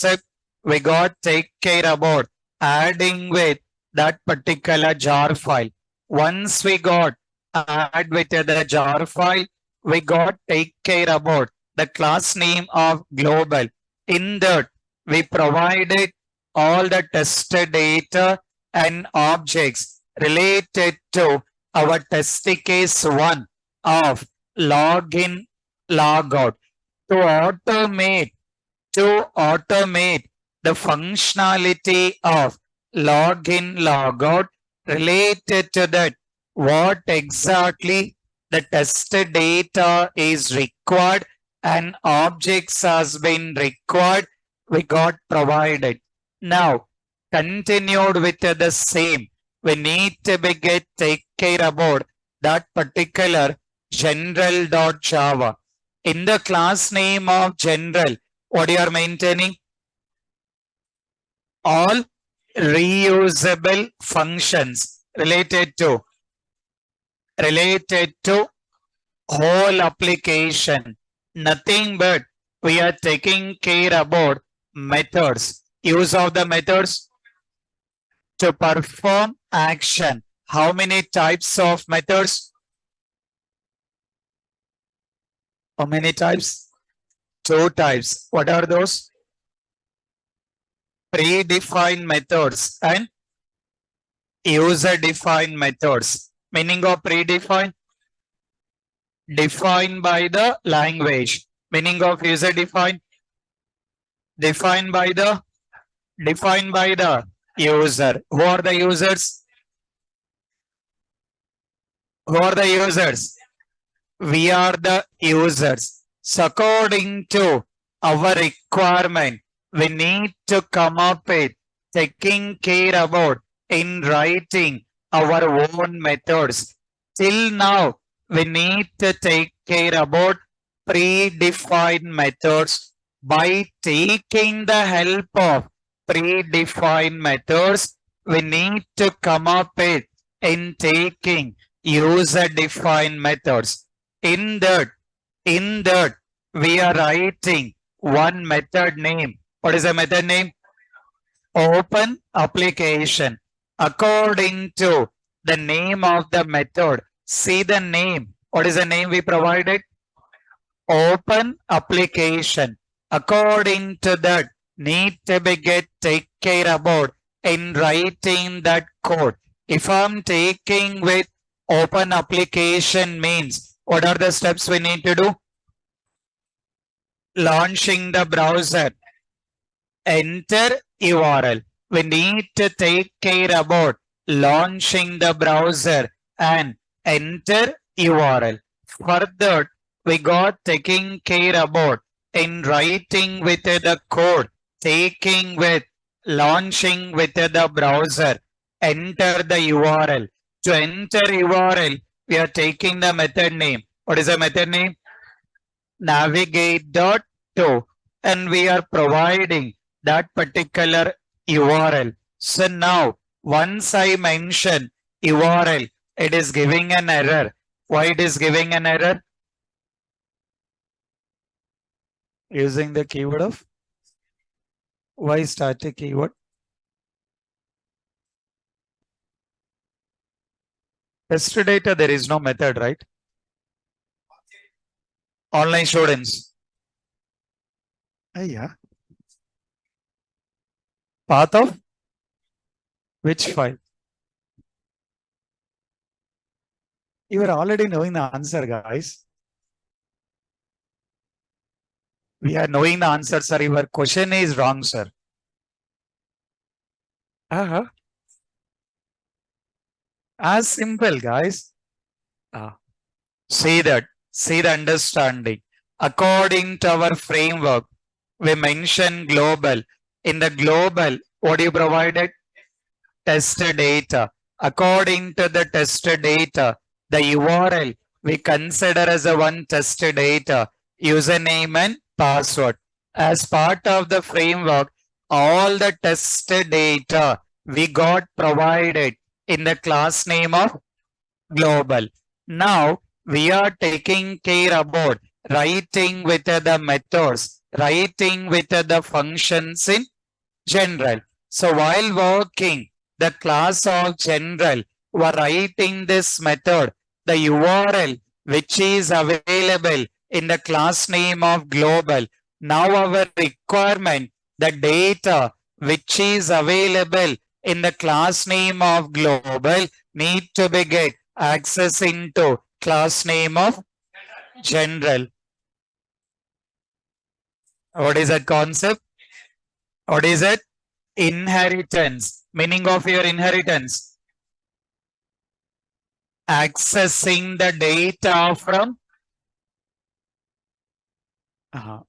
step, we got take care about adding with that particular jar file. Once we got add with the jar file, we got take care about the class name of global. In that, we provided all the tested data and objects related to our test case 1 of login logout to automate the functionality of login logout related to that what exactly the tested data is required and objects has been required, we got provided. Now continued with the same, we need to be get take care about that particular general.java. In the class name of general, what you are maintaining? All reusable functions related to whole application. Nothing but we are taking care about methods. Use of the methods to perform action. How many types of methods? How many types? 2 types. What are those? Predefined methods and user-defined methods. Meaning of predefined? Defined by the language. Meaning of user-defined? Defined by the user. Who are the users? Who are the users? We are the users. So according to our requirement, we need to come up with taking care about in writing our own methods. Till now, we need to take care about predefined methods. By taking the help of predefined methods, we need to come up with in taking user-defined methods. In that, we are writing one method name. What is the method name? Open application. According to the name of the method, see the name. What is the name we provided? Open application. According to that, need to be get take care about in writing that code. If I'm taking with open application means, what are the steps we need to do? Launching the browser. Enter URL. We need to take care about launching the browser and enter URL. Further, we got taking care about in writing with the code, taking with launching with the browser, enter the URL. To enter URL, we are taking the method name. What is the method name? Navigate.to, and we are providing that particular URL. So now, once I mention URL, it is giving an error. Why it is giving an error? Using the keyword of why static keyword? Test data, there is no method, right? Online students. Yeah. Path of which file? You are already knowing the answer, guys. We are knowing the answer, sir. Your question is wrong, sir. As simple, guys. See that. See the understanding. According to our framework, we mention global. In the global, what you provided? Test data. According to the test data, the URL we consider as a one test data, username and password. As part of the framework, all the test data we got provided in the class name of global. Now we are taking care about writing with the methods writing with the functions in general. So while working the class of general, we're writing this method, the URL which is available in the class name of global. Now our requirement, the data which is available in the class name of global need to be get access into class name of general. What is that concept? What is it? Inheritance. Meaning of your inheritance. Accessing the data from.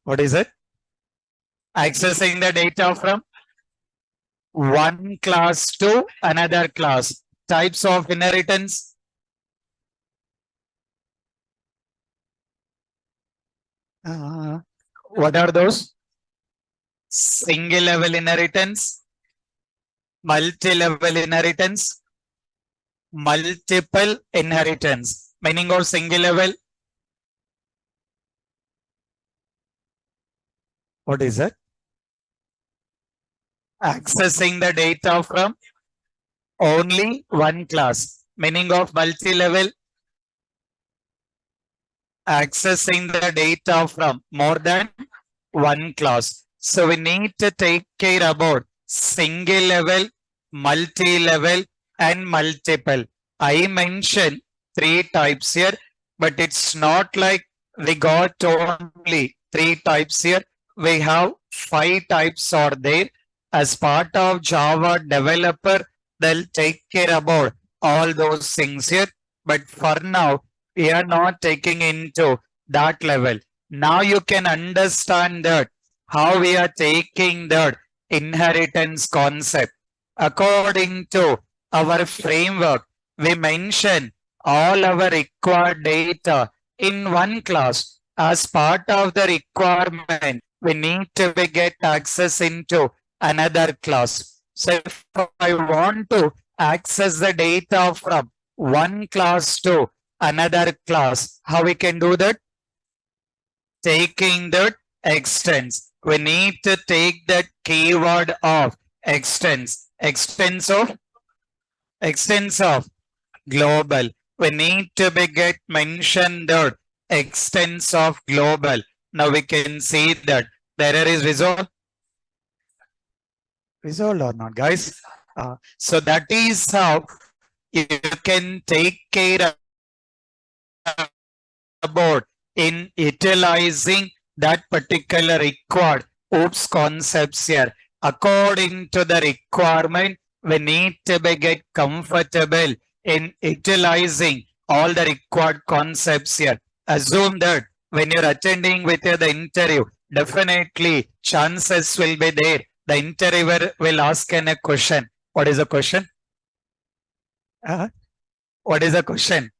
What is it? Accessing the data from one class to another class. Types of inheritance. What are those? Single level inheritance, multi-level inheritance, multiple inheritance. Meaning of single level. What is it? Accessing the data from only one class. Meaning of multi-level. Accessing the data from more than one class. So we need to take care about single level, multi-level and multiple. I mentioned three types here, but it's not like we got only three types here. We have five types are there. As part of Java developer, they'll take care about all those things here. But for now, we are not taking into that level. Now you can understand that how we are taking that inheritance concept. According to our framework, we mention all our required data in one class. As part of the requirement, we need to get access into another class. So if I want to access the data from one class to another class, how we can do that? Taking that extends. We need to take that keyword of extends. Extends of global. We need to be get mentioned that extends of global. Now we can see that the error is resolved. Resolved or not, guys? So that is how you can take care about in utilizing that particular required OOPS concepts here. According to the requirement, we need to be get comfortable in utilizing all the required concepts here. Assume that when you're attending with the interview, definitely chances will be there. The interviewer will ask a question. What is the question? What is the question?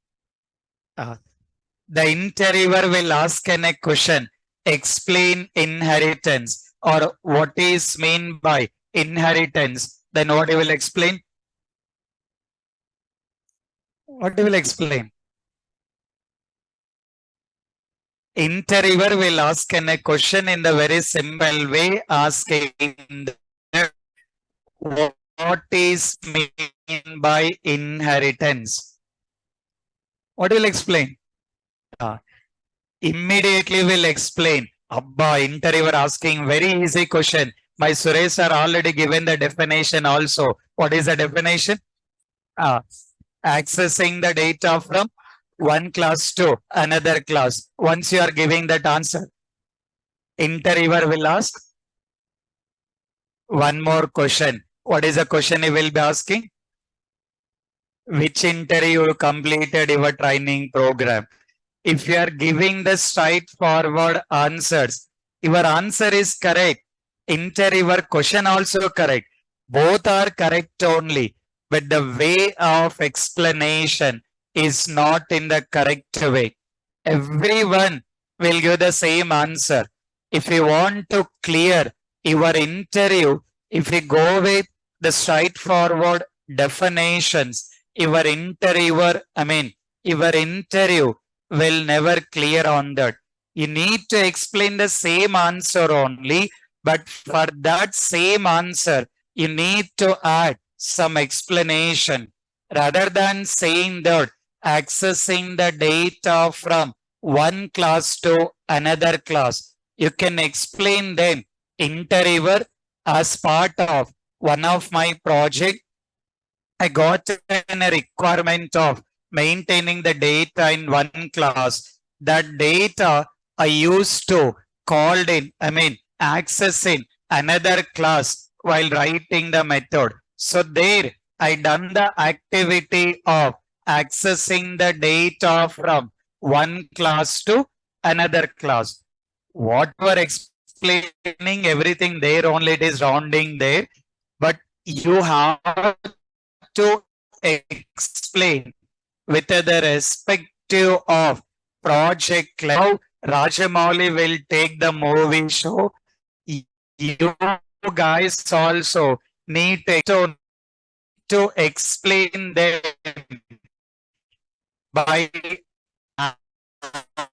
The interviewer will ask a question. Explain inheritance or what is meant by inheritance. Then what he will explain? What he will explain? Interviewer will ask a question in the very simple way, asking what is meant by inheritance. What will explain? Immediately will explain. Abba, interviewer asking very easy question. My Suresh sir already given the definition also. What is the definition? Accessing the data from one class to another class. Once you are giving that answer, interviewer will ask one more question. What is the question he will be asking? Which interview completed your training program? If you are giving the straightforward answers, your answer is correct. Interviewer question also correct. Both are correct only, but the way of explanation is not in the correct way. Everyone will give the same answer. If you want to clear your interview, if you go with the straightforward definitions, your interviewer, your interview will never clear on that. You need to explain the same answer only, but for that same answer, you need to add some explanation rather than saying that accessing the data from one class to another class. You can explain them interviewer as part of one of my project. I got a requirement of maintaining the data in one class. That data I used to called in, access in another class while writing the method. So there I done the activity of accessing the data from one class to another class. What you are explaining, everything there only, it is rounding there, but you have to explain with the respective of project how Rajamouli will take the movie show. You guys also need to explain them by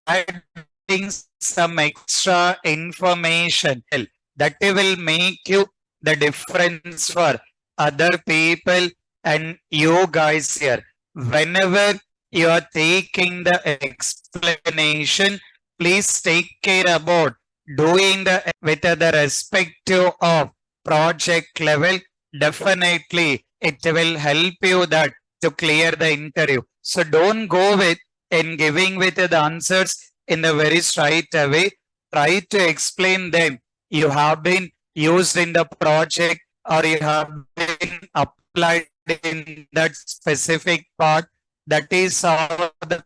adding some extra information that will make you the difference for other people and you guys here. Whenever you are taking the explanation, please take care about doing the with the respective of project level. Definitely, it will help you that to clear the interview. So don't go with in giving with the answers in the very straight away. Try to explain them. You have been used in the project or you have been applied in that specific part. That is how the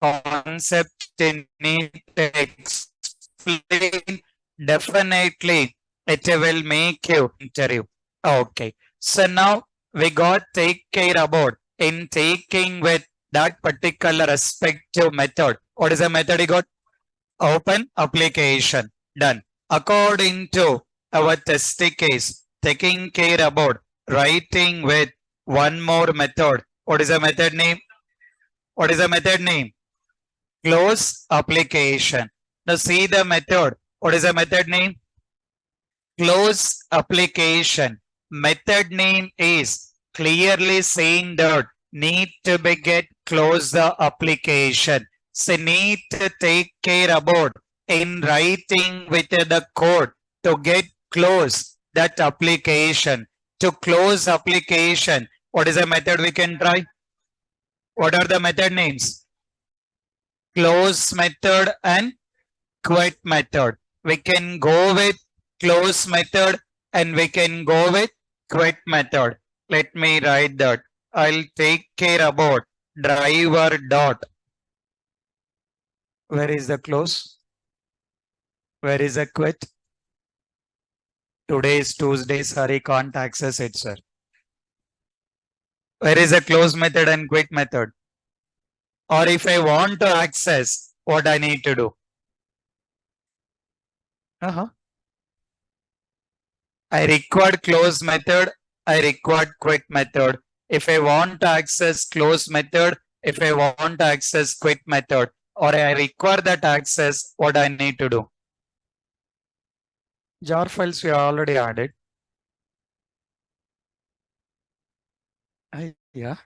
concept you need to explain. Definitely, it will make you interview. Okay. So now we got take care about in taking with that particular respective method. What is the method you got? Open application. Done. According to our test case, taking care about writing with one more method. What is the method name? What is the method name? Close application. Now see the method. What is the method name? Close application. Method name is clearly saying that need to be get close the application. So need to take care about in writing with the code to get close that application. To close application, what is the method we can try? What are the method names? Close method and quit method. We can go with close method and we can go with quit method. Let me write that. I'll take care about driver dot. Where is the close? Where is the quit? Today is Tuesday, sorry, can't access it, sir. Where is the close method and quit method? Or if I want to access, what I need to do? Uh-huh. I required close method. I required quit method. If I want to access close method, if I want to access quit method, or I require that access, what I need to do? Jar files we already added. Yeah.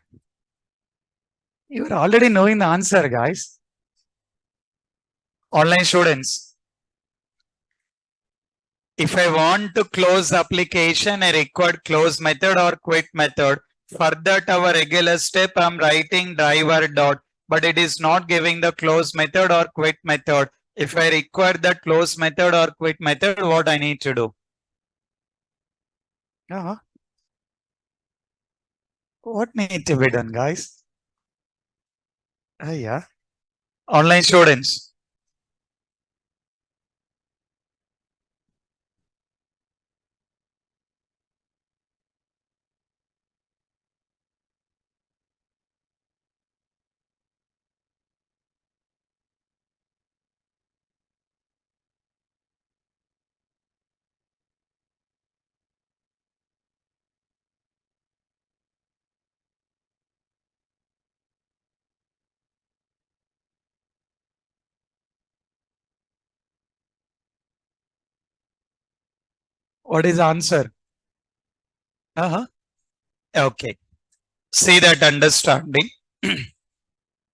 You are already knowing the answer, guys. Online students. If I want to close the application, I require close method or quit method. For that, our regular step, I'm writing driver dot, but it is not giving the close method or quit method. If I require that close method or quit method, what I need to do? Uh-huh. What need to be done, guys? Yeah. Online students. What is the answer? Okay. See that understanding.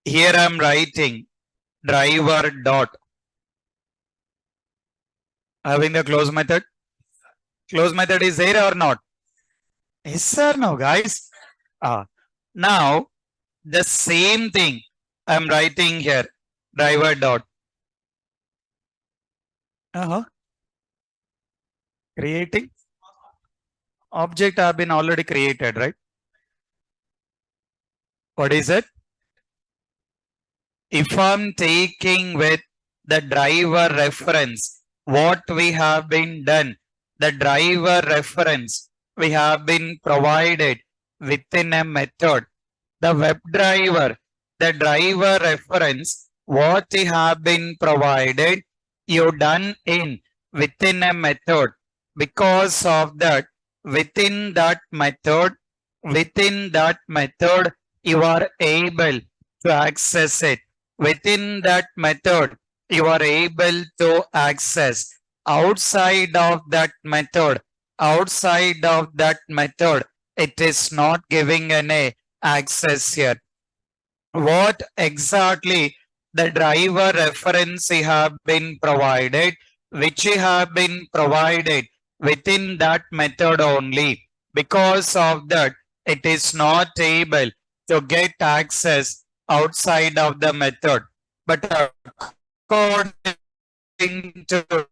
Here I am writing driver dot. Having the close method. Close method is there or not? Yes sir, no guys. Now the same thing I am writing here. Driver dot. Creating. Object have been already created, right? What is it? If I'm taking with the driver reference, what we have been done, the driver reference we have been provided within a method. The web driver, the driver reference, what we have been provided, you done in within a method. Because of that, within that method, you are able to access it. Within that method, you are able to access. Outside of that method, it is not giving any access here. What exactly the driver reference have been provided, which have been provided within that method only. Because of that, it is not able to get access outside of the method. But according to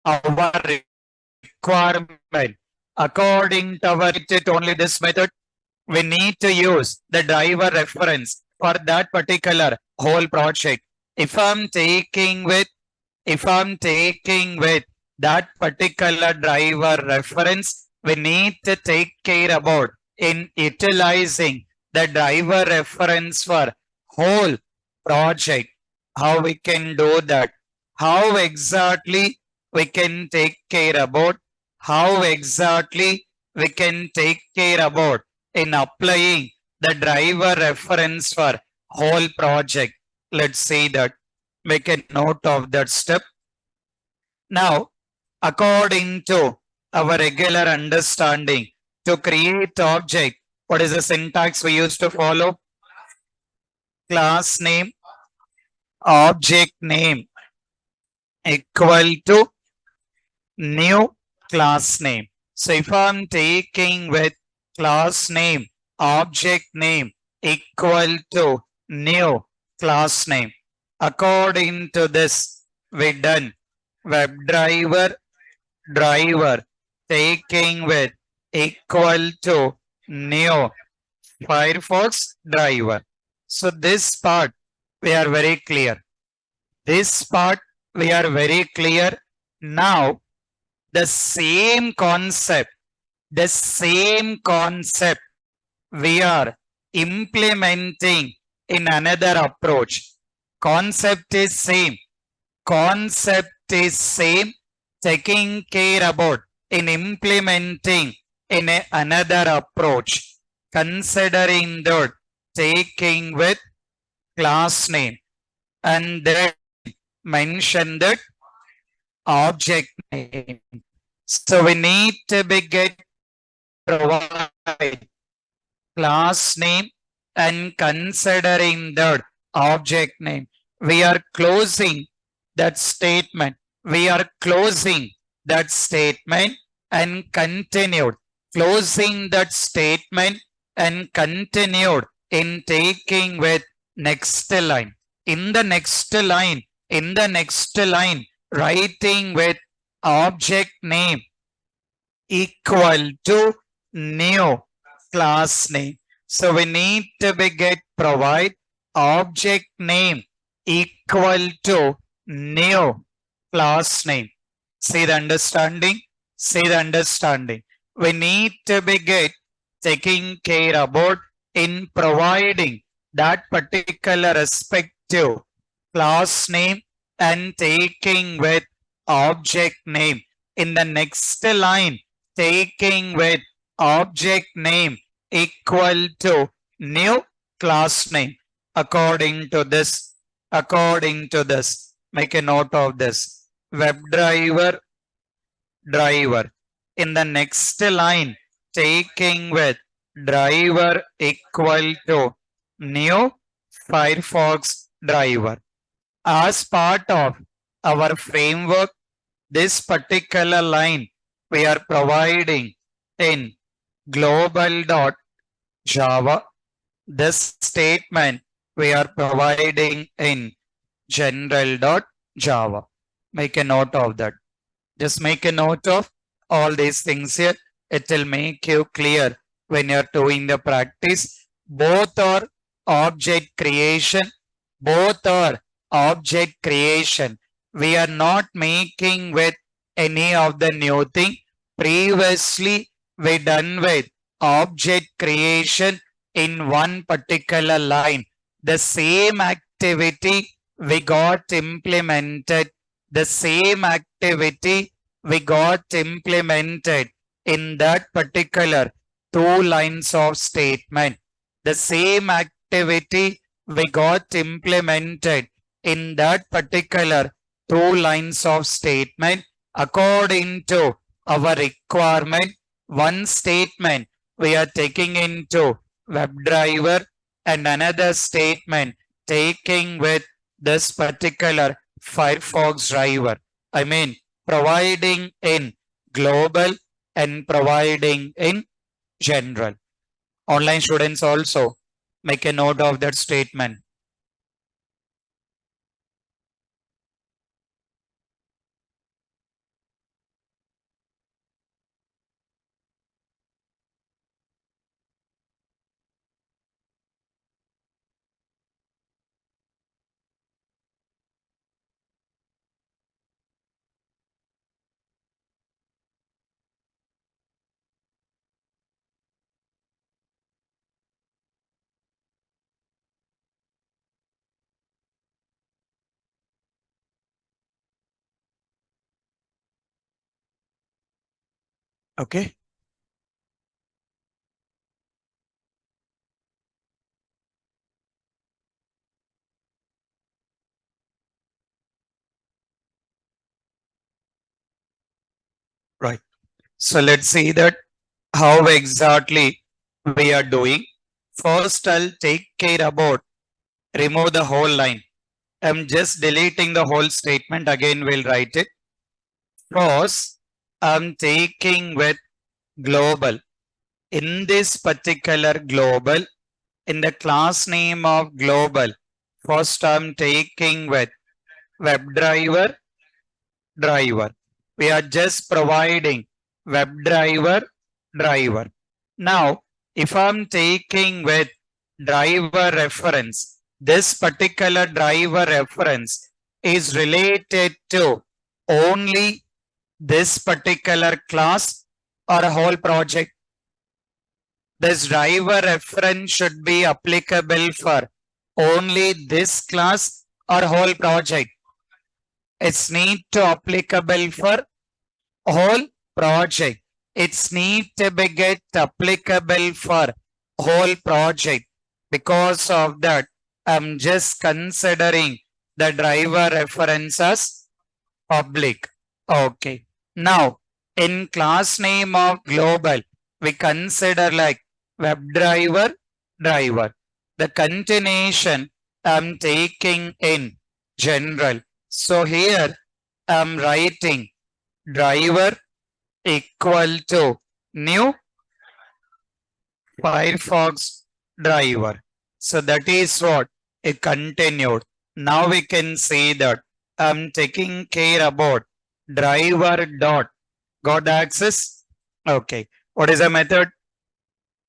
our requirement, according to our only this method, we need to use the driver reference for that particular whole project. If I'm taking with that particular driver reference, we need to take care about in utilizing the driver reference for whole project. How we can do that? How exactly we can take care about? How exactly we can take care about in applying the driver reference for whole project? Let's see that. Make a note of that step. Now, according to our regular understanding, to create object, what is the syntax we used to follow? Class name, object name equal to new class name. So if I'm taking with class name, object name equal to new class name. According to this, we done web driver taking with equal to new Firefox driver. So this part we are very clear. Now the same concept we are implementing in another approach. Concept is same, taking care about in implementing in another approach, considering that taking with class name and then mention that object name. So we need to provide class name and considering that object name. We are closing that statement. And continued. Closing that statement and continued in taking with next line. In the next line, writing with object name equal to new class name. So we need to provide object name equal to new class name. See the understanding? We need to taking care about in providing that particular respective class name and taking with object name. In the next line, taking with object name equal to new class name. According to this, make a note of this. Web driver driver. In the next line, taking with driver equal to new Firefox driver. As part of our framework, this particular line we are providing in global.java. This statement we are providing in general.java. Make a note of that. Just make a note of all these things here. It will make you clear when you're doing the practice. Both are object creation. Both are object creation. We are not making with any of the new thing. Previously, we done with object creation in one particular line. The same activity we got implemented. The same activity we got implemented in that particular 2 lines of statement. The same activity we got implemented in that particular 2 lines of statement according to our requirement. One statement we are taking into WebDriver and another statement taking with this particular Firefox driver. I mean, providing in global and providing in general. Online students also make a note of that statement. Okay. Right. So let's see that how exactly we are doing. First, I'll take care about remove the whole line. I'm just deleting the whole statement. Again, we'll write it. First, I'm taking with global. In this particular global, in the class name of global, first I'm taking with WebDriver driver. We are just providing WebDriver driver. Now, if I'm taking with driver reference, this particular driver reference is related to only this particular class or a whole project. This driver reference should be applicable for only this class or whole project. It's need to applicable for whole project. It's need to be get applicable for whole project. Because of that, I'm just considering the driver reference as public. Okay. Now, in class name of global, we consider like WebDriver driver. The continuation I'm taking in general. So here I'm writing driver equal to new Firefox driver. So that is what it continued. Now we can see that I'm taking care about driver dot got access. Okay. What is the method?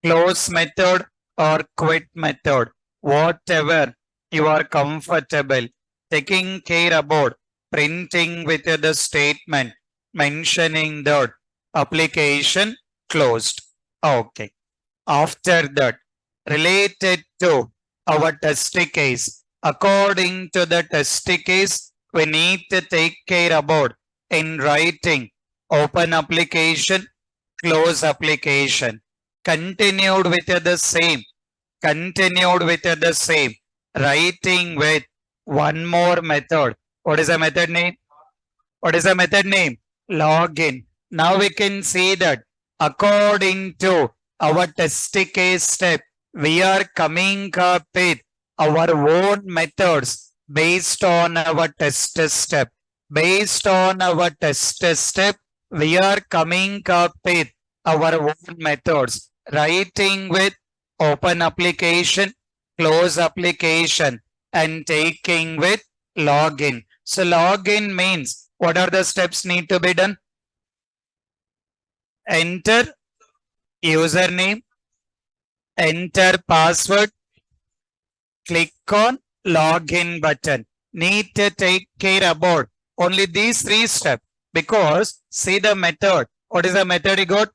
Close method or quit method. Whatever you are comfortable. Taking care about printing with the statement mentioning that application closed. Okay. After that, related to our test case, according to the test case, we need to take care about in writing open application, close application, continued with the same, writing with one more method. What is the method name? What is the method name? Login. Now we can see that according to our test case step, we are coming up with our own methods based on our test step. Based on our test step, we are coming up with our own methods. Writing with open application, close application, and taking with login. So login means what are the steps need to be done? Enter username, enter password, click on login button. Need to take care about only these three steps because see the method. What is the method you got?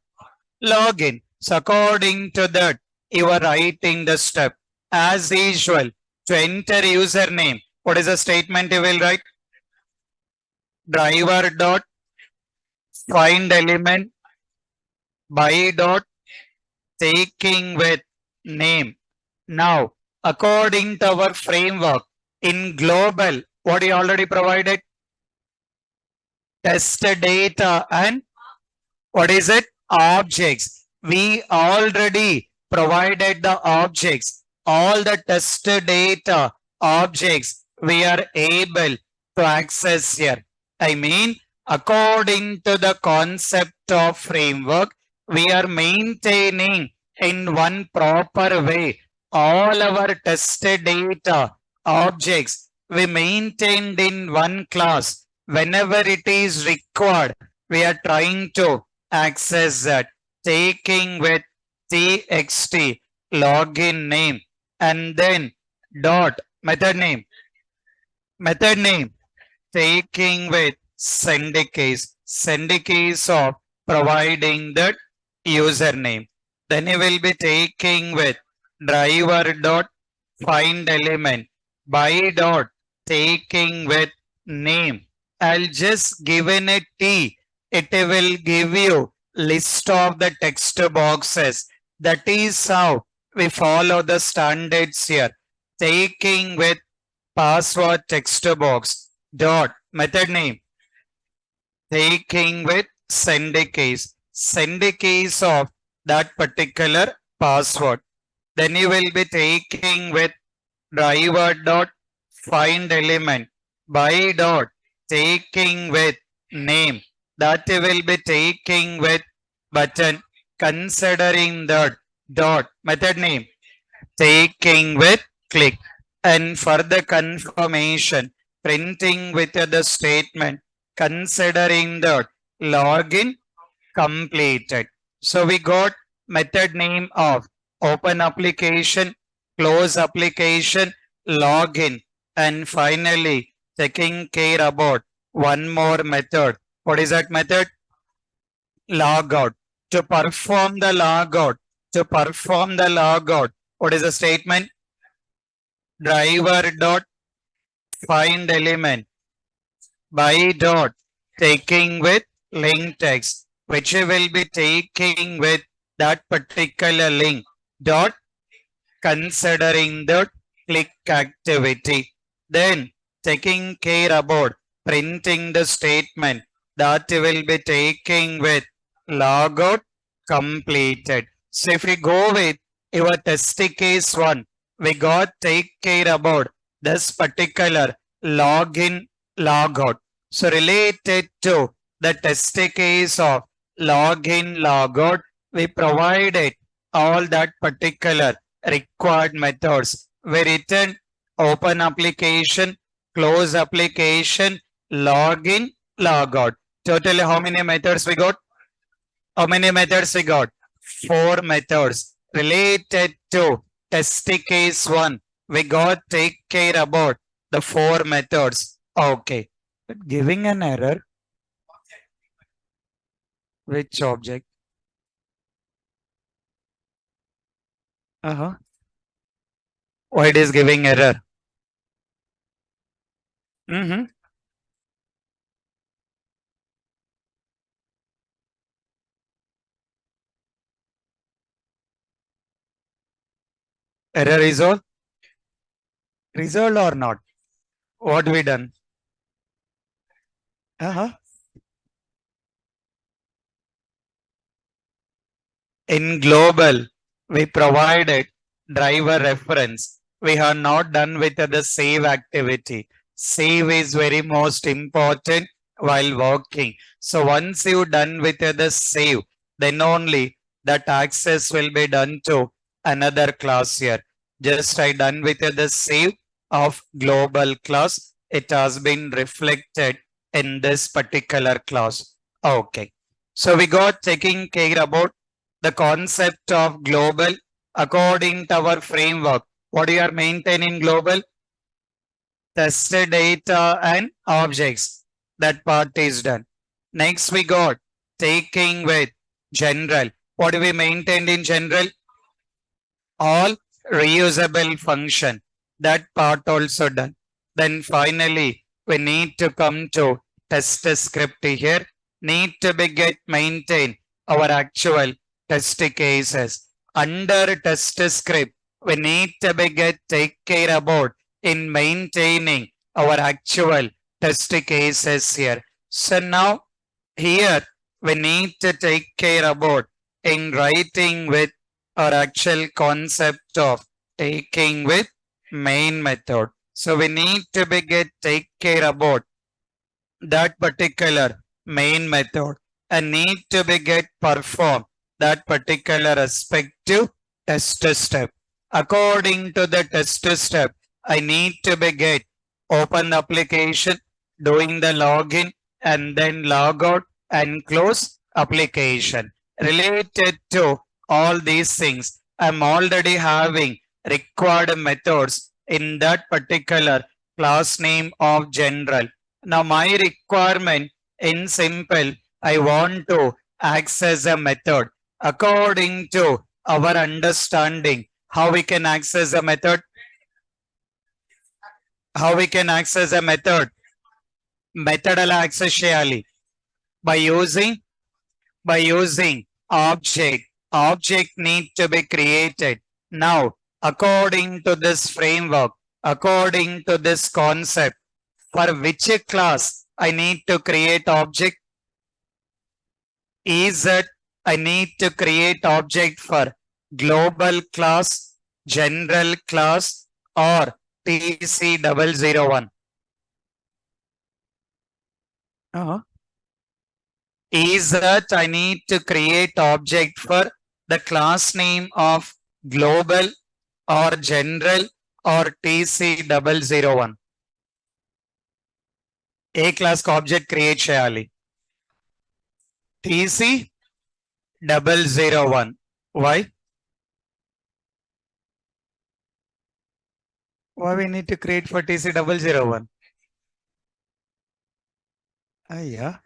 Login. So according to that, you are writing the step. As usual, to enter username, what is the statement you will write? Driver dot find element by dot taking with name. Now, according to our framework in global, what you already provided? Test data and what is it? Objects. We already provided the objects. All the test data objects we are able to access here. I mean, according to the concept of framework, we are maintaining in one proper way all our test data objects we maintained in one class. Whenever it is required, we are trying to access that, taking with txt login name and then dot method name taking with send case of providing that username. Then you will be taking with driver dot find element by dot taking with name. I'll just given a T. It will give you list of the text boxes. That is how we follow the standards here. Taking with password text box dot method name taking with send a case of that particular password. Then you will be taking with driver dot find element by dot taking with name. That you will be taking with button considering that dot method name taking with click. And for the confirmation, printing with the statement, considering the login completed. So we got method name of open application, close application, login, and finally taking care about one more method. What is that method? Logout. To perform the logout, what is the statement? Driver dot find element by dot taking with link text, which will be taking with that particular link dot considering the click activity. Then taking care about printing the statement that will be taking with logout completed. So if we go with your test case one, we got take care about this particular login logout. So related to the test case of login logout, we provided all that particular required methods. We written open application, close application, login, logout. Totally how many methods we got? How many methods we got? Four methods related to test case one. We got take care about the four methods. Okay. But giving an error, which object? Uh-huh. Why it is giving error? Mm-hmm. Error is all? Resolved or not? What we done? Uh-huh. In global, we provided driver reference. We are not done with the save activity. Save is very most important while working. So once you done with the save, then only that access will be done to another class here. Just I done with the save of global class. It has been reflected in this particular class. Okay. So we got taking care about the concept of global according to our framework. What you are maintaining global? Tested data and objects. That part is done. Next we got taking with general. What do we maintain in general? All reusable function. That part also done. Then finally, we need to come to test script here. Need to be get maintain our actual test cases. Under test script, we need to be get take care about in maintaining our actual test cases here. So now here we need to take care about in writing with our actual concept of taking with main method. So we need to be get take care about that particular main method and need to be get perform that particular respective test step. According to the test step, I need to be get open the application, doing the login and then log out and close application. Related to all these things, I'm already having required methods in that particular class name of general. Now my requirement in simple, I want to access a method according to our understanding. How we can access a method? How we can access a method? Method ala access cheyali by using object. Object need to be created. Now, according to this framework, according to this concept, for which class I need to create object? Is that I need to create object for global class, general class, or TC001. Is that I need to create object for the class name of global or general or TC001. A class का object create చేయాలి. TC001. Why? Why we need to create for TC001? Yeah.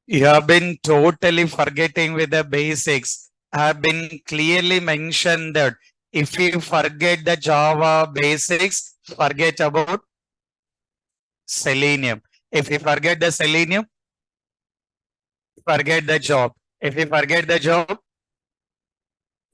You have been totally forgetting with the basics. I have been clearly mentioned that if you forget the Java basics, forget about Selenium. If you forget the Selenium, forget the job. If you forget the job,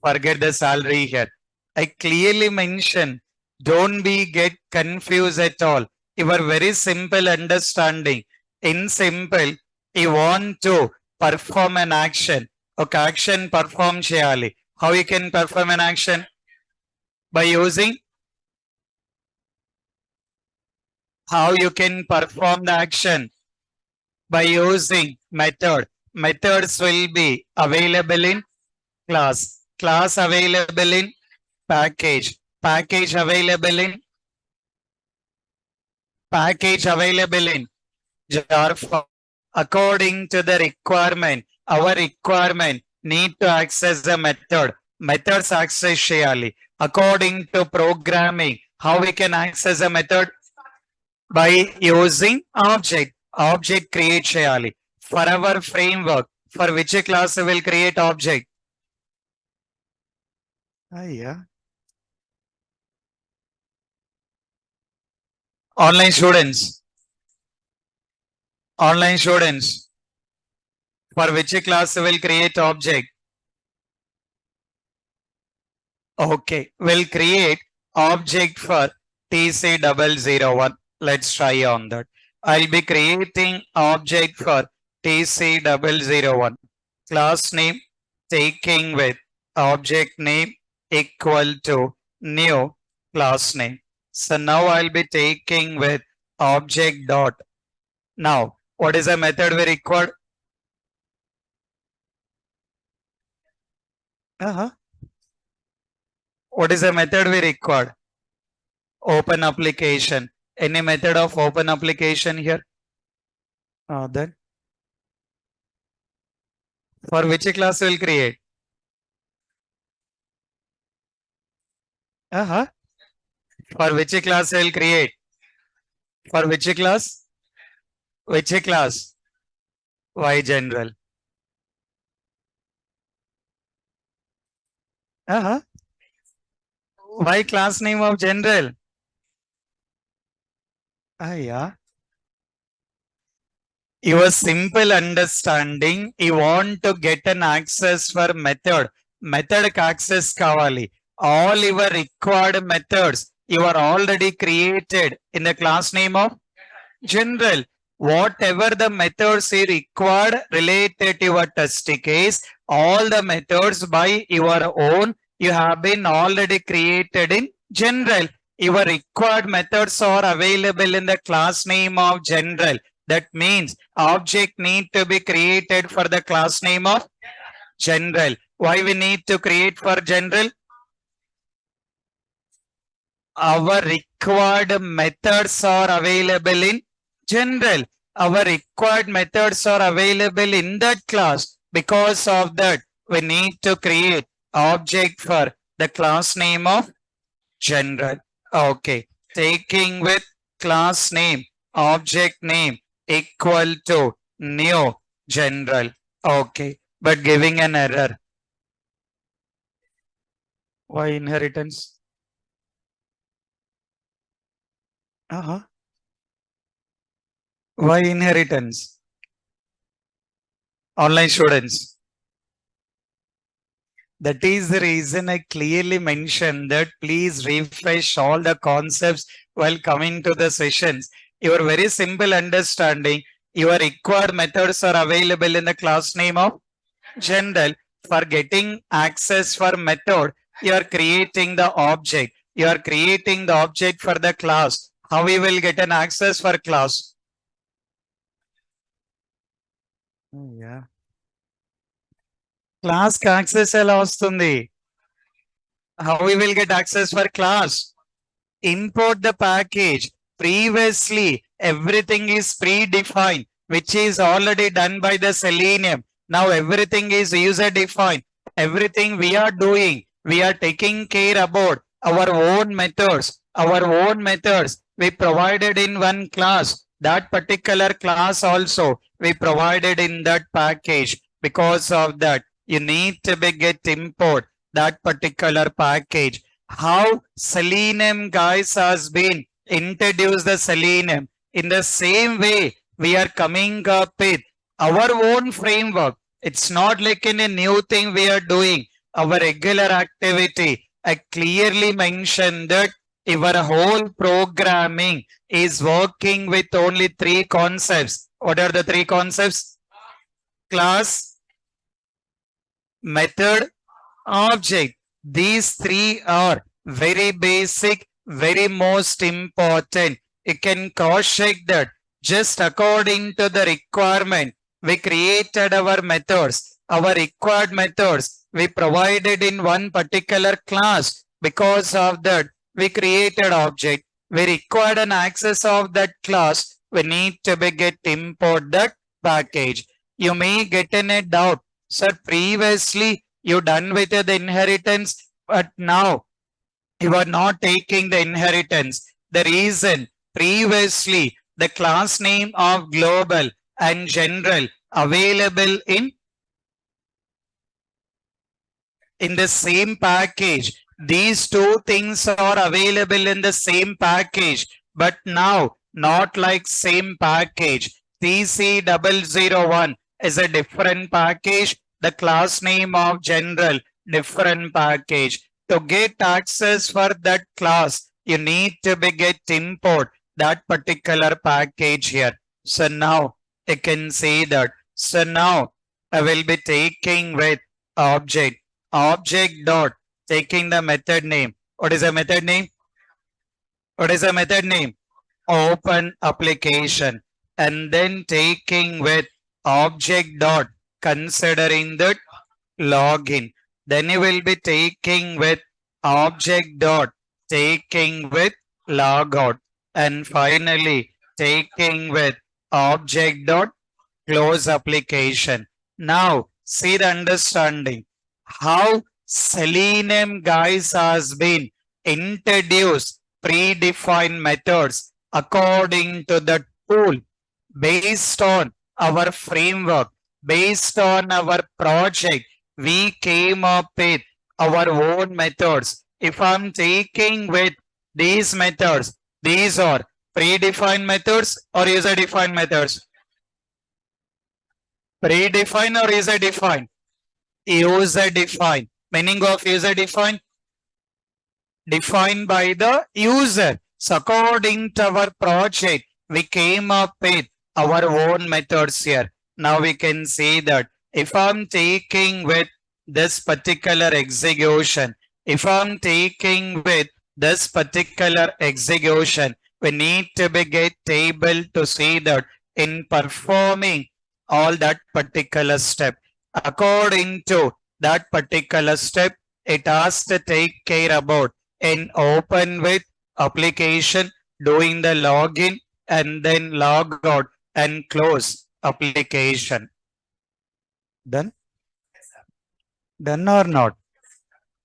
forget the salary here. I clearly mentioned, don't be get confused at all. Your very simple understanding. In simple, you want to perform an action. Okay, action perform cheyali. How you can perform an action? By using how you can perform the action? By using method. Methods will be available in class. Class available in package. Package available in jar file. According to the requirement, our requirement need to access the method. Methods access cheyali. According to programming, how we can access a method? By using object. Object create cheyali. For our framework, for which class we will create object? Yeah. Online students. Online students. For which class we will create object? Okay, we'll create object for TC001. Let's try on that. I'll be creating object for TC001. Class name taking with object name equal to new class name. So now I'll be taking with object dot. Now, what is the method we required? What is the method we required? Open application. Any method of open application here? Then for which class we'll create? For which class we'll create? For which class? Which class? Why general? Why class name of general? Yeah. Your simple understanding, you want to get an access for method. Method access kavali. All your required methods you are already created in the class name of general. Whatever the methods you required related to your test case, all the methods by your own, you have been already created in general. Your required methods are available in the class name of general. That means object need to be created for the class name of general. Why we need to create for general? Our required methods are available in general. Our required methods are available in that class. Because of that, we need to create object for the class name of general. Okay. Taking with class name, object name equal to new general. Okay. But giving an error. Why inheritance? Why inheritance? Online students. That is the reason I clearly mentioned that please refresh all the concepts while coming to the sessions. Your very simple understanding, your required methods are available in the class name of general. For getting access for method, you are creating the object. You are creating the object for the class. How we will get an access for class? Yeah. Class access ఎలా వస్తుంది? How we will get access for class? Import the package. Previously, everything is predefined, which is already done by the Selenium. Now everything is user defined. Everything we are doing, we are taking care about our own methods. Our own methods we provided in one class. That particular class also we provided in that package. Because of that, you need to be get import that particular package. How Selenium guys has been introduced the Selenium. In the same way, we are coming up with our own framework. It's not like in a new thing we are doing. Our regular activity. I clearly mentioned that our whole programming is working with only three concepts. What are the three concepts? Class, method, object. These three are very basic, very most important. You can cross-check that. Just according to the requirement, we created our methods. Our required methods we provided in one particular class. Because of that, we created object. We required an access of that class. We need to be get import that package. You may get in a doubt. Sir, previously you done with the inheritance, but now you are not taking the inheritance. The reason previously the class name of global and general available in the same package. These two things are available in the same package, but now not like same package. TC001 is a different package. The class name of general, different package. To get access for that class, you need to be get import that particular package here. So now you can say that So now I will be taking with object, object dot, taking the method name. What is the method name? What is the method name? Open application, and then taking with object dot, considering that login. Then you will be taking with object dot, taking with logout, and finally taking with object dot close application. Now see the understanding how Selenium guys has been introduced predefined methods according to the tool based on our framework, based on our project. We came up with our own methods. If I'm taking with these methods, these are predefined methods or user defined methods? Predefined or user defined? User defined. Meaning of user defined? Defined by the user. So according to our project, we came up with our own methods here. Now we can see that if I'm taking with this particular execution, if I'm taking with this particular execution, we need to be get able to see that in performing all that particular step, according to that particular step, it has to take care about in open with application, doing the login and then log out and close application. Done? Done or not?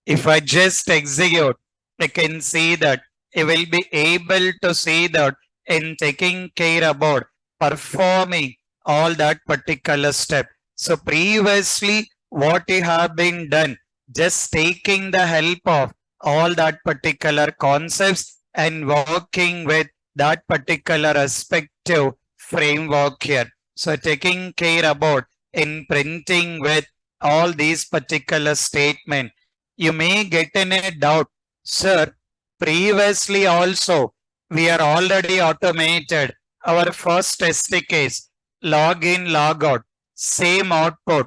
If I just execute, I can see that I will be able to see that in taking care about performing all that particular step. So previously, what you have been done, just taking the help of all that particular concepts and working with that particular respective framework here. So taking care about in printing with all these particular statement. You may get in a doubt, sir. Previously also we are already automated our first test case, login, logout, same output.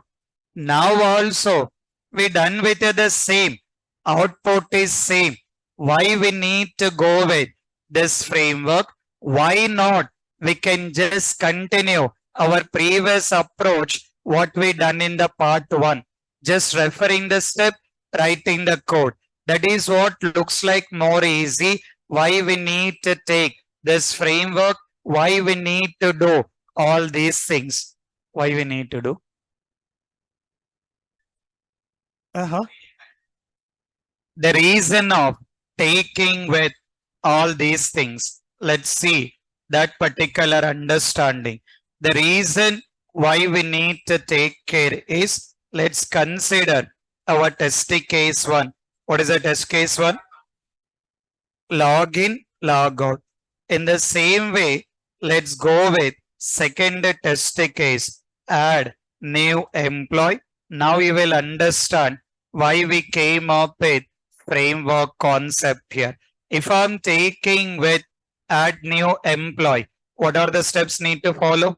Now also we done with the same output is same. Why we need to go with this framework? Why not? We can just continue our previous approach, what we done in the part 1. Just referring the step, writing the code. That is what looks like more easy. Why we need to take this framework? Why we need to do all these things? Why we need to do? The reason of taking with all these things. Let's see that particular understanding. The reason why we need to take care is, let's consider our test case 1. What is the test case 1? Login, logout. In the same way, let's go with second test case. Add new employee. Now you will understand why we came up with framework concept here. If I'm taking with add new employee, what are the steps need to follow?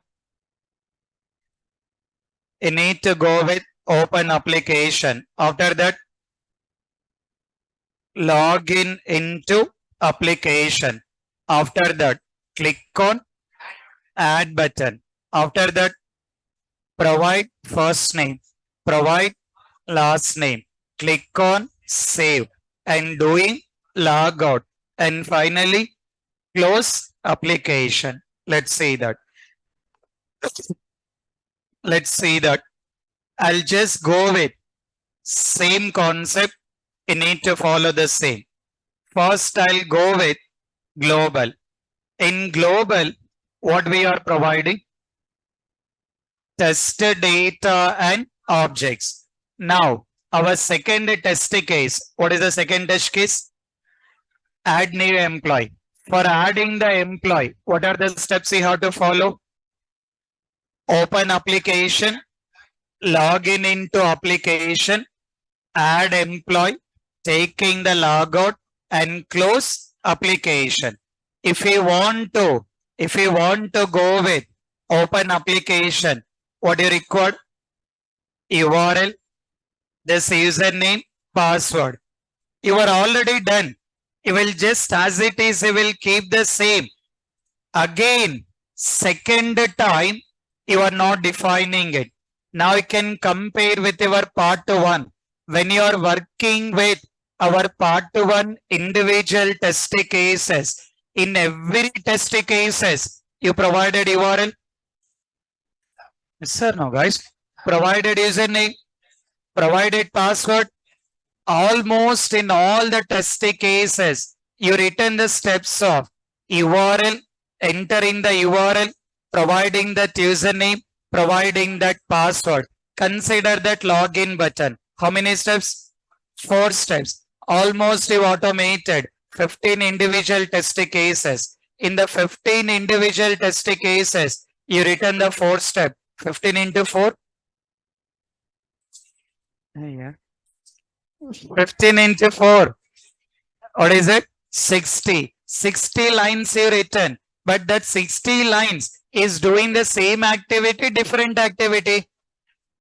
You need to go with open application. After that, log in into application. After that, click on add button. After that, provide first name, provide last name, click on save and doing log out, and finally close application. Let's see that. Let's see that. I'll just go with same concept. You need to follow the same. First, I'll go with global. In global, what we are providing? Test data and objects. Now, our second test case. What is the second test case? Add new employee. For adding the employee, what are the steps you have to follow? Open application, log in into application, add employee, taking the logout and close application. If you want to go with open application, What you record? URL, this username, password. You are already done. You will just as it is, you will keep the same. Again, second time, you are not defining it. Now you can compare with your part 1. When you are working with our part 1 individual test cases, in every test cases, you provided URL. Yes, sir, no, guys. Provided username, provided password. Almost in all the test cases, you written the steps of URL, entering the URL, providing that username, providing that password. Consider that login button. How many steps? 4 steps. Almost you automated 15 individual test cases. In the 15 individual test cases, you written the 4 step. 15 into 4? Yeah. 15 into 4. What is it? 60. 60 lines you written. But that 60 lines is doing the same activity, different activity.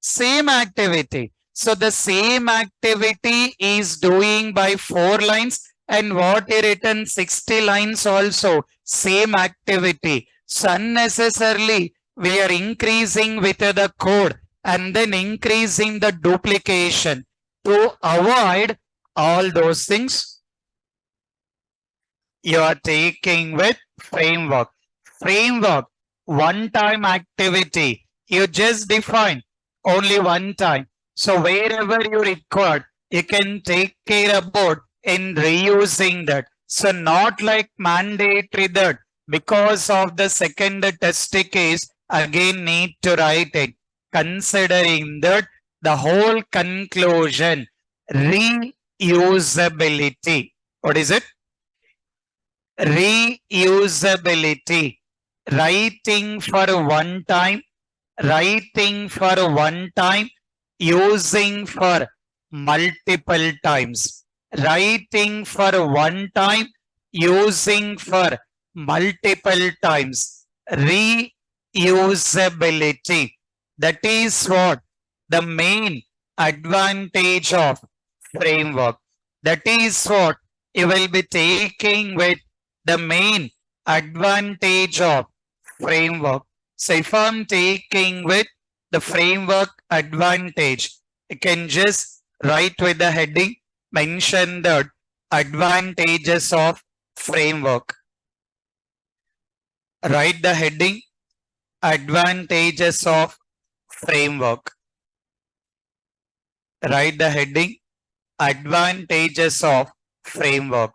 Same activity. So the same activity is doing by 4 lines, and what you written 60 lines also same activity. So unnecessarily we are increasing with the code and then increasing the duplication. To avoid all those things, you are taking with framework. Framework, one time activity. You just define only one time. So wherever you require, you can take care about in reusing that. So not like mandatory that because of the second test case, again need to write it. Considering that the whole conclusion, reusability. What is it? Reusability. Writing for one time, writing for one time, using for multiple times. Writing for one time, using for multiple times. Reusability. That is what the main advantage of framework. That is what you will be taking with the main advantage of framework. So if I'm taking with the framework advantage, you can just write with the heading, mention the advantages of framework. Write the heading, advantages of framework. Write the heading, advantages of framework.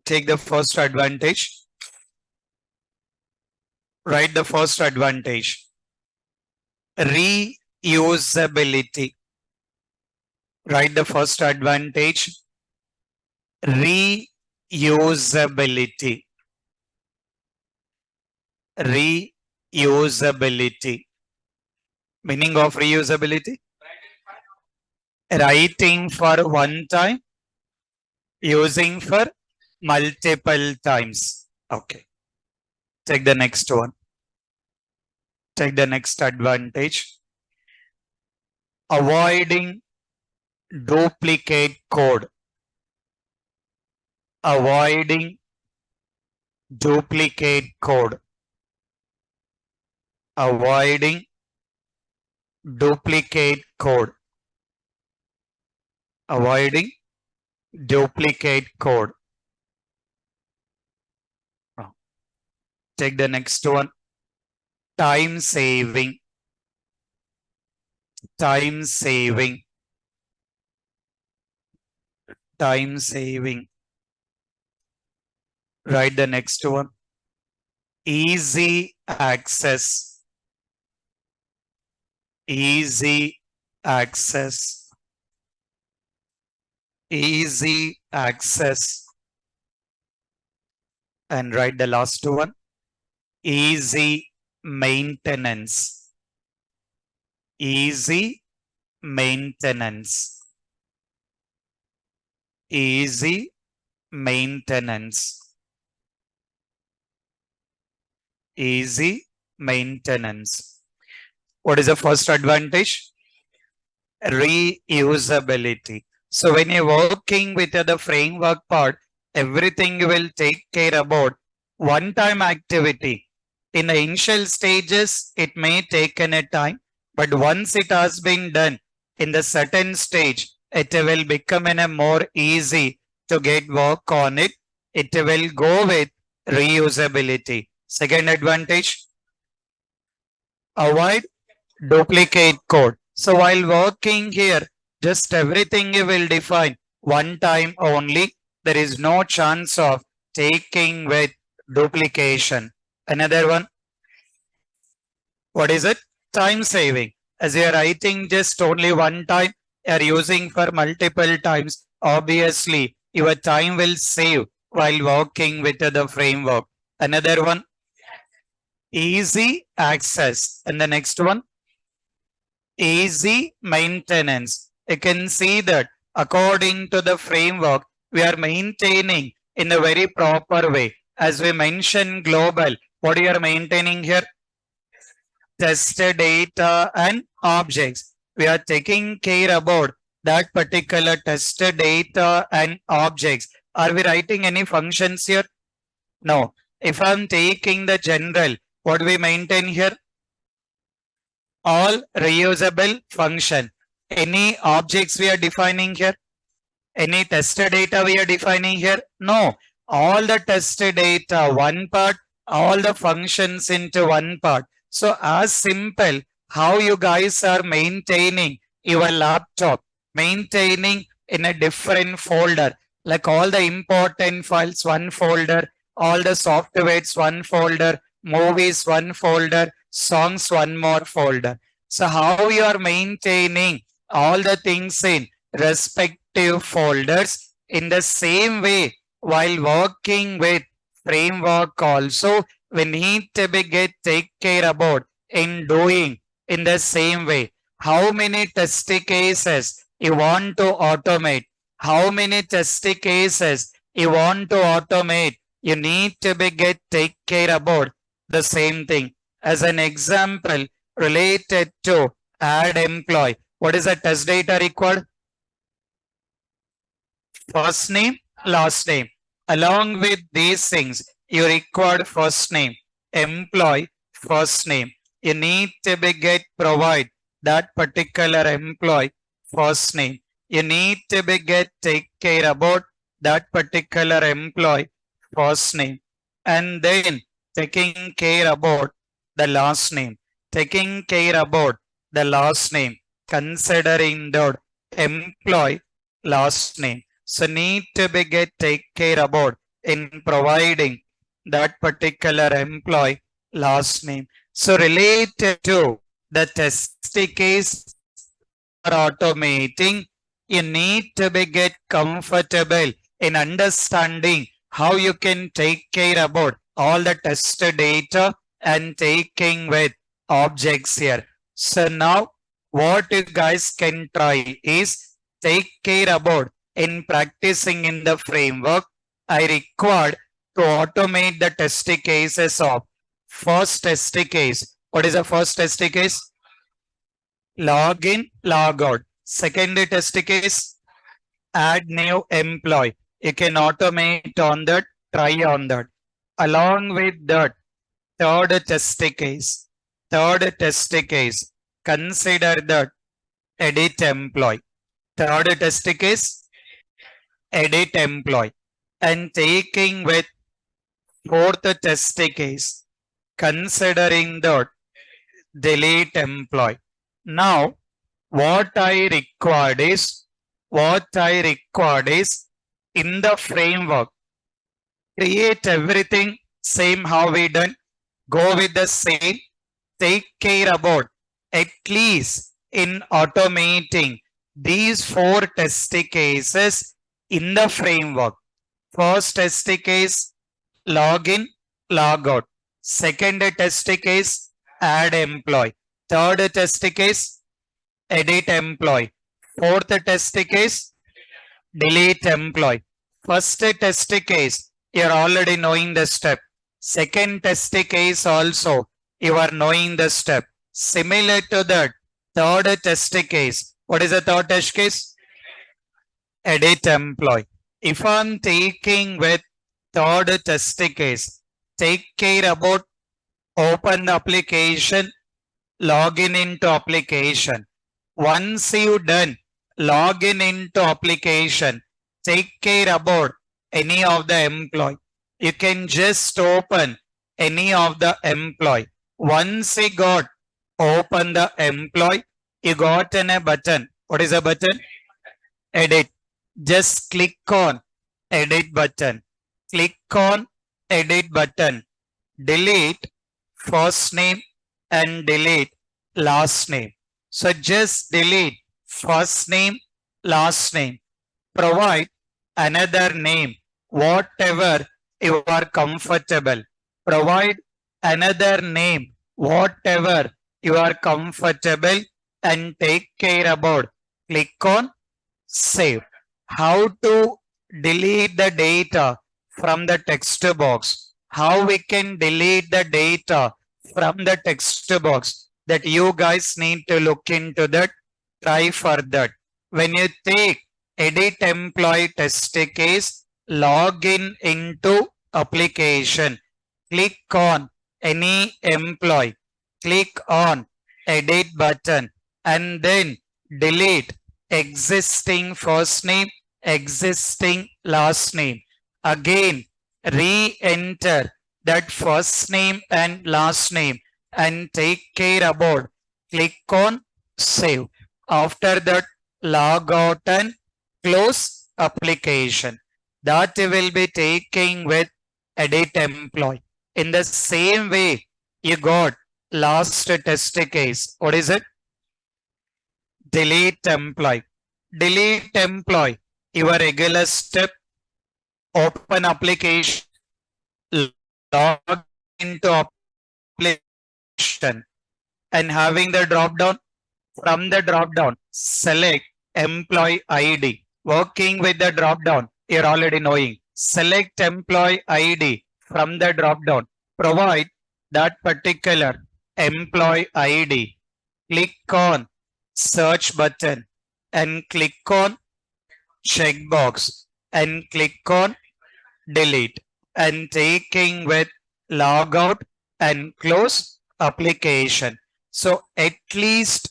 Take the first advantage. Write the first advantage. Reusability. Write the first advantage. Reusability. Reusability. Meaning of reusability? Writing for one time, using for multiple times. Okay. Take the next one. Take the next advantage. Avoiding duplicate code. Avoiding duplicate code. Avoiding duplicate code. Avoiding duplicate code. Take the next one. Time saving. Time saving. Time saving. Write the next one. Easy access. Easy access. Easy access. And write the last one. Easy maintenance. Easy maintenance. Easy maintenance. Easy maintenance. What is the first advantage? Reusability. So when you're working with the framework part, everything you will take care about one-time activity. In the initial stages, it may take a time, but once it has been done in the certain stage, it will become in a more easy to get work on it. It will go with reusability. Second advantage, avoid duplicate code. So while working here, just everything you will define one time only. There is no chance of taking with duplication. Another one, what is it? Time saving. As you are writing just only one time, you are using for multiple times. Obviously, your time will save while working with the framework. Another one, easy access. And the next one, easy maintenance. You can see that according to the framework, we are maintaining in a very proper way. As we mentioned global, what you are maintaining here? Test data and objects. We are taking care about that particular test data and objects. Are we writing any functions here? No. If I'm taking the general, what we maintain here? All reusable function. Any objects we are defining here? Any test data we are defining here? No. All the test data, one part, all the functions into one part. So as simple how you guys are maintaining your laptop, maintaining in a different folder, like all the important files, one folder, all the softwares, one folder, movies, one folder, songs, one more folder. So how you are maintaining all the things in respective folders in the same way while working with framework also we need to be get take care about in doing in the same way. How many test cases you want to automate? How many test cases you want to automate? You need to be get take care about the same thing. As an example related to add employee, what is the test data required? First name, last name. Along with these things, you require first name, employee, first name. You need to be get provide that particular employee first name. You need to be get take care about that particular employee first name. And then taking care about the last name. Taking care about the last name. Considering the employee last name. So need to be get take care about in providing that particular employee last name. So related to the test case or automating, you need to be get comfortable in understanding how you can take care about all the test data and taking with objects here. So now what you guys can try is take care about in practicing in the framework. I required to automate the test cases of first test case. What is the first test case? Login, log out. Second test case, add new employee. You can automate on that, try on that. Along with that, third test case. Third test case, consider that edit employee. Third test case, edit employee. And taking with fourth test case, considering that delete employee. Now, what I required is in the framework, create everything same how we done, go with the same, take care about at least in automating these four test cases in the framework. First test case, login, log out. Second test case, add employee. Third test case, edit employee. Fourth test case, delete employee. First test case, you are already knowing the step. Second test case also, you are knowing the step. Similar to that, third test case. What is the third test case? Edit employee. If I'm taking with third test case, take care about open the application, login into application. Once you done login into application, take care about any of the employee. You can just open any of the employee. Once you got open the employee, you got in a button. What is a button? Edit. Just click on edit button. Click on edit button. Delete first name and delete last name. So just delete first name, last name. Provide another name, whatever you are comfortable. Provide another name, whatever you are comfortable, and take care about. Click on save. How to delete the data from the text box? How we can delete the data from the text box? That you guys need to look into that. Try for that. When you take edit employee test case, log in into application. Click on any employee. Click on edit button and then delete existing first name, existing last name. Again, re-enter that first name and last name and take care about. Click on save. After that, log out and close application. That will be taking with edit employee. In the same way, you got last test case. What is it? Delete employee. Delete employee. Your regular step, open application, log into application, and having the drop down, from the drop down, select employee ID. Working with the drop down, you're already knowing. Select employee ID from the drop down. Provide that particular employee ID. Click on search button and click on checkbox and click on delete and taking with logout and close application. So at least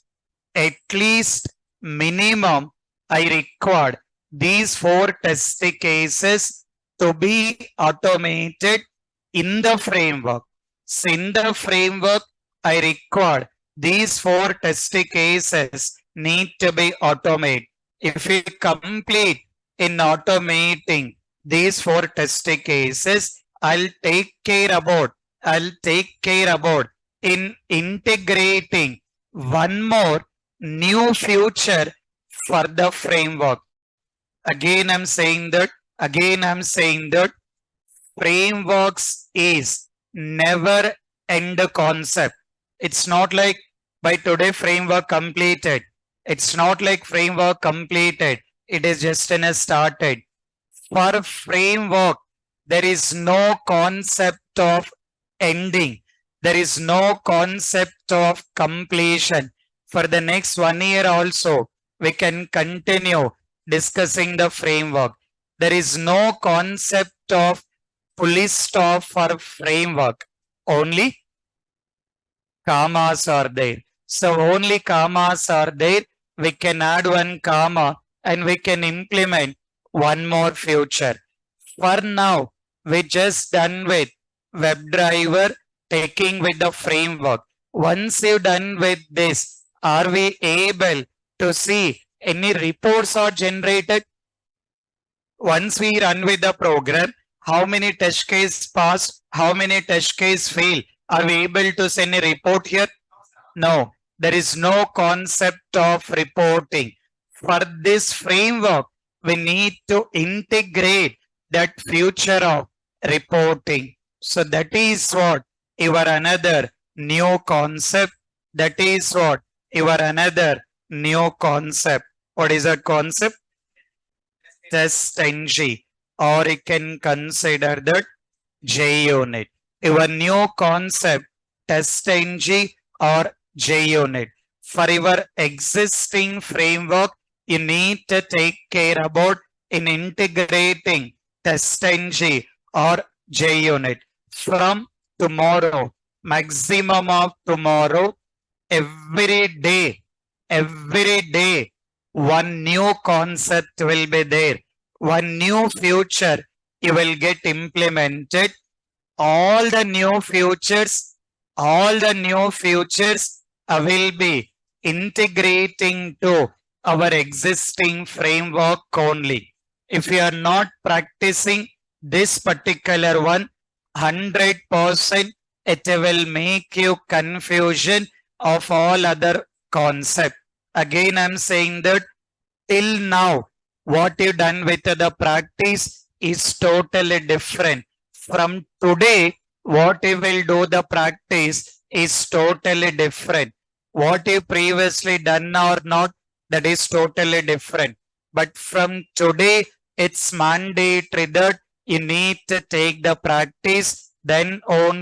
minimum I required these 4 test cases to be automated in the framework. So in the framework, I required these 4 test cases need to be automated. If we complete in automating these 4 test cases, I'll take care about in integrating one more new feature for the framework. Again, I'm saying that frameworks is never end concept. It's not like by today framework completed. It's not like framework completed. It is just in a started. For framework, there is no concept of ending. There is no concept of completion. For the next 1 year also, we can continue discussing the framework. There is no concept of fully stop for framework. Only commas are there. So only commas are there. We can add one comma and we can implement one more feature. For now, we just done with WebDriver taking with the framework. Once you're done with this, are we able to see any reports are generated? Once we run with the program, how many test case passed, how many test case fail? Are we able to send a report here? No, there is no concept of reporting. For this framework, we need to integrate that feature of reporting. So that is what your another new concept. That is what? Your another new concept. What is that concept? Test ng, or you can consider that JUnit. Your new concept, test ng or JUnit. For your existing framework, you need to take care about in integrating test ng or JUnit. From tomorrow, maximum of tomorrow, every day, one new concept will be there. One new future you will get implemented. All the new futures, will be integrating to our existing framework only. If you are not practicing this particular one, 100% it will make you confusion of all other concept. Again, I'm saying that till now, what you done with the practice is totally different. From today, what you will do the practice is totally different. What you previously done or not, that is totally different. But from today, it's mandatory that you need to take the practice, then only